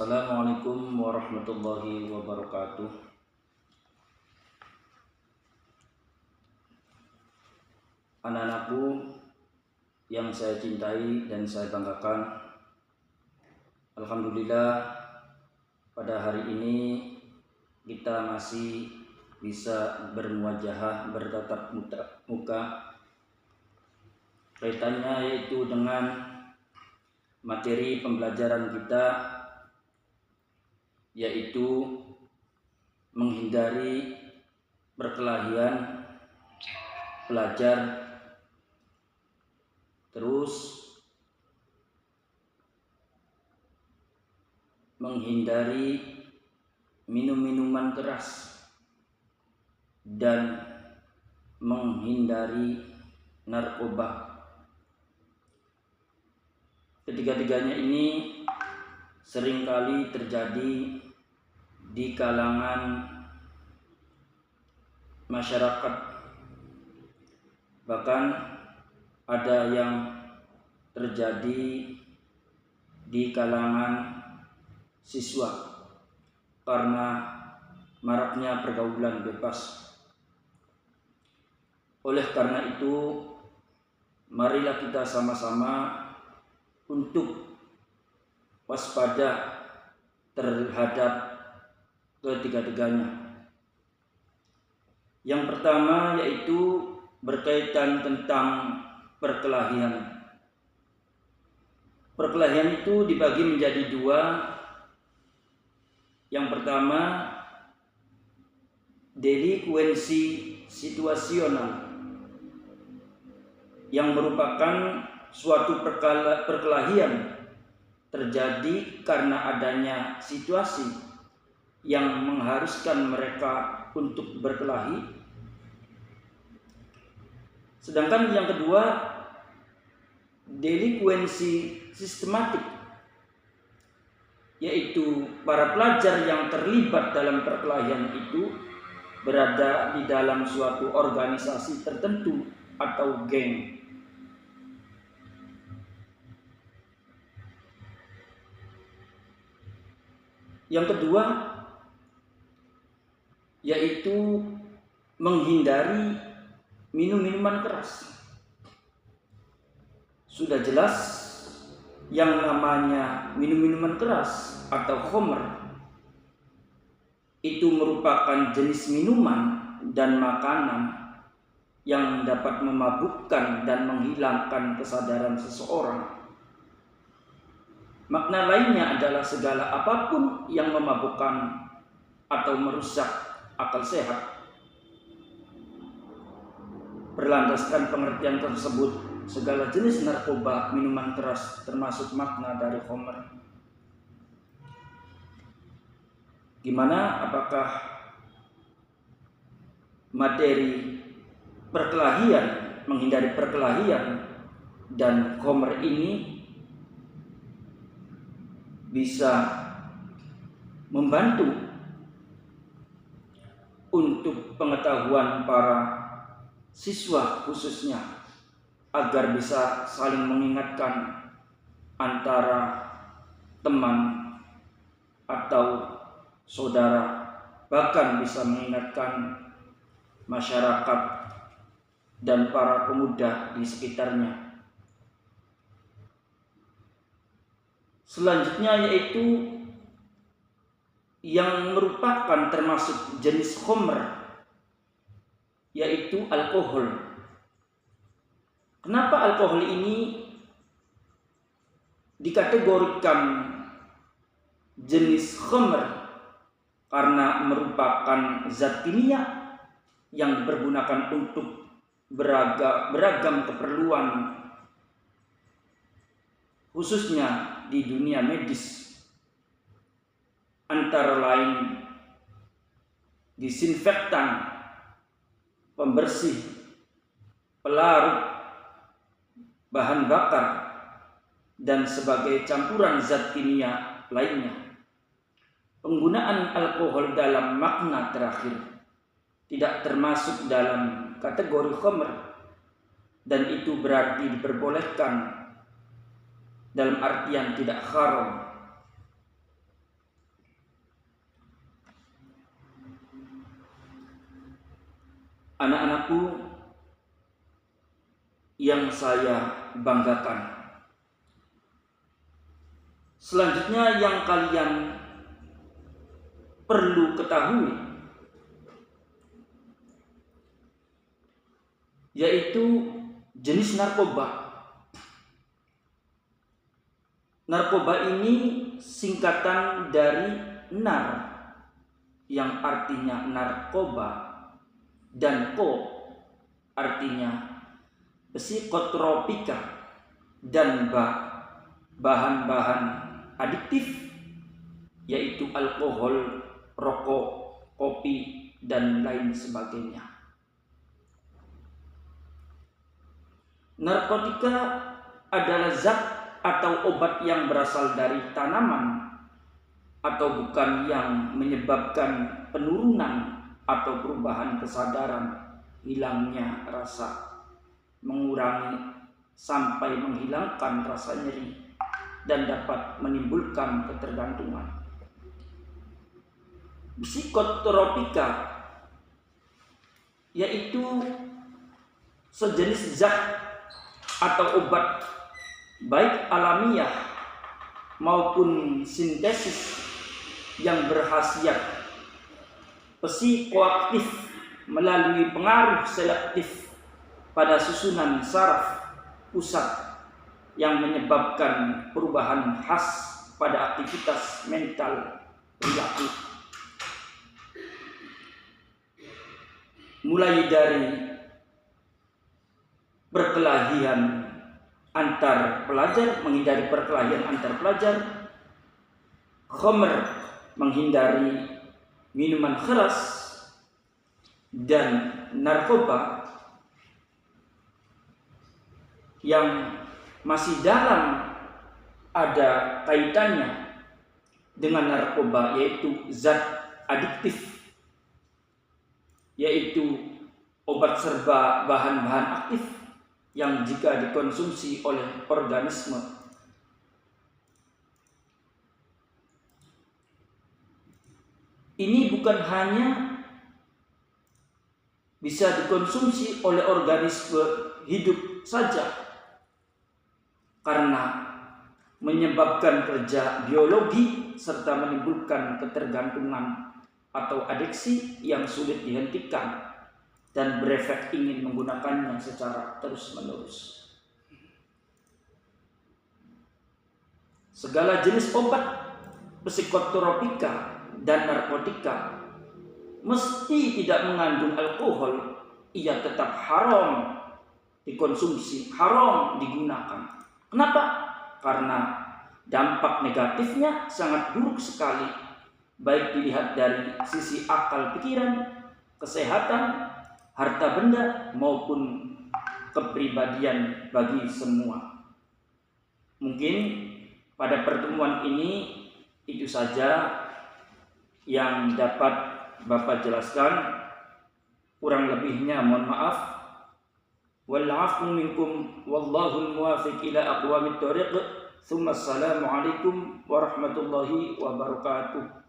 Assalamualaikum warahmatullahi wabarakatuh. Anak-anakku yang saya cintai dan saya banggakan, alhamdulillah pada hari ini kita masih bisa bermuajahah, bertatap muka. Kaitannya yaitu dengan materi pembelajaran kita, yaitu menghindari perkelahian pelajar, terus menghindari minum-minuman keras dan menghindari narkoba. Ketiga-tiganya ini seringkali terjadi di kalangan masyarakat, bahkan ada yang terjadi di kalangan siswa karena maraknya pergaulan bebas. Oleh karena itu, marilah kita sama-sama untuk waspada terhadap ketiga-tiganya. Yang pertama yaitu berkaitan tentang perkelahian. Perkelahian itu dibagi menjadi dua. Yang pertama, delinkuensi situasional, yang merupakan suatu perkelahian terjadi karena adanya situasi yang mengharuskan mereka untuk berkelahi. Sedangkan yang kedua, delinkuensi sistematik, yaitu para pelajar yang terlibat dalam perkelahian itu berada di dalam suatu organisasi tertentu atau geng. Yang kedua yaitu menghindari minum-minuman keras. Sudah jelas yang namanya minum-minuman keras atau khamr itu merupakan jenis minuman dan makanan yang dapat memabukkan dan menghilangkan kesadaran seseorang. Makna lainnya adalah segala apapun yang memabukkan atau merusak akal sehat. Berlandaskan pengertian tersebut, segala jenis narkoba, minuman keras termasuk makna dari khamr. Gimana? Apakah materi perkelahian, menghindari perkelahian dan khamr ini bisa membantu untuk pengetahuan para siswa khususnya agar bisa saling mengingatkan antara teman atau saudara, bahkan bisa mengingatkan masyarakat dan para pemuda di sekitarnya. Selanjutnya yaitu yang merupakan termasuk jenis khamr, yaitu alkohol. Kenapa alkohol ini dikategorikan jenis khamr? Karena merupakan zat kimia yang dipergunakan untuk beragam keperluan, khususnya di dunia medis, antara lain disinfektan, pembersih, pelarut, bahan bakar, dan sebagai campuran zat kimia lainnya. Penggunaan alkohol dalam makna terakhir tidak termasuk dalam kategori khamr, dan itu berarti diperbolehkan dalam artian tidak haram. anak-anakku yang saya banggakan. Selanjutnya yang kalian perlu ketahui yaitu jenis narkoba. Narkoba ini singkatan dari nar yang artinya narkoba dan ko artinya psikotropika dan bahan-bahan adiktif yaitu alkohol, rokok, kopi dan lain sebagainya. Narkotika adalah zat atau obat yang berasal dari tanaman atau bukan yang menyebabkan penurunan atau perubahan kesadaran, hilangnya rasa, mengurangi sampai menghilangkan rasa nyeri dan dapat menimbulkan ketergantungan. Psikotropika yaitu sejenis zat atau obat baik alamiah maupun sintesis yang berkhasiat psikoaktif melalui pengaruh selektif pada susunan saraf pusat yang menyebabkan perubahan khas pada aktivitas mental perilaku. Mulai dari perkelahian antar pelajar, menghindari perkelahian antar pelajar, khamr, menghindari minuman keras, dan narkoba yang masih dalam ada kaitannya dengan narkoba yaitu zat adiktif, yaitu obat serba bahan-bahan aktif yang jika dikonsumsi oleh organisme ini bukan hanya bisa dikonsumsi oleh organisme hidup saja karena menyebabkan kerja biologi serta menimbulkan ketergantungan atau adiksi yang sulit dihentikan dan berefek ingin menggunakannya secara terus-menerus. Segala jenis obat psikotropika dan narkotika mesti tidak mengandung alkohol, ia tetap haram dikonsumsi, haram digunakan. Kenapa? Karena dampak negatifnya sangat buruk sekali, baik dilihat dari sisi akal pikiran, kesehatan, harta benda maupun kepribadian bagi semua. Mungkin pada pertemuan ini itu saja yang dapat Bapak jelaskan. Kurang lebihnya mohon maaf. Wal 'afwu minkum wallahul muwaffiq ila aqwamit thoriq. Assalamualaikum warahmatullahi wabarakatuh.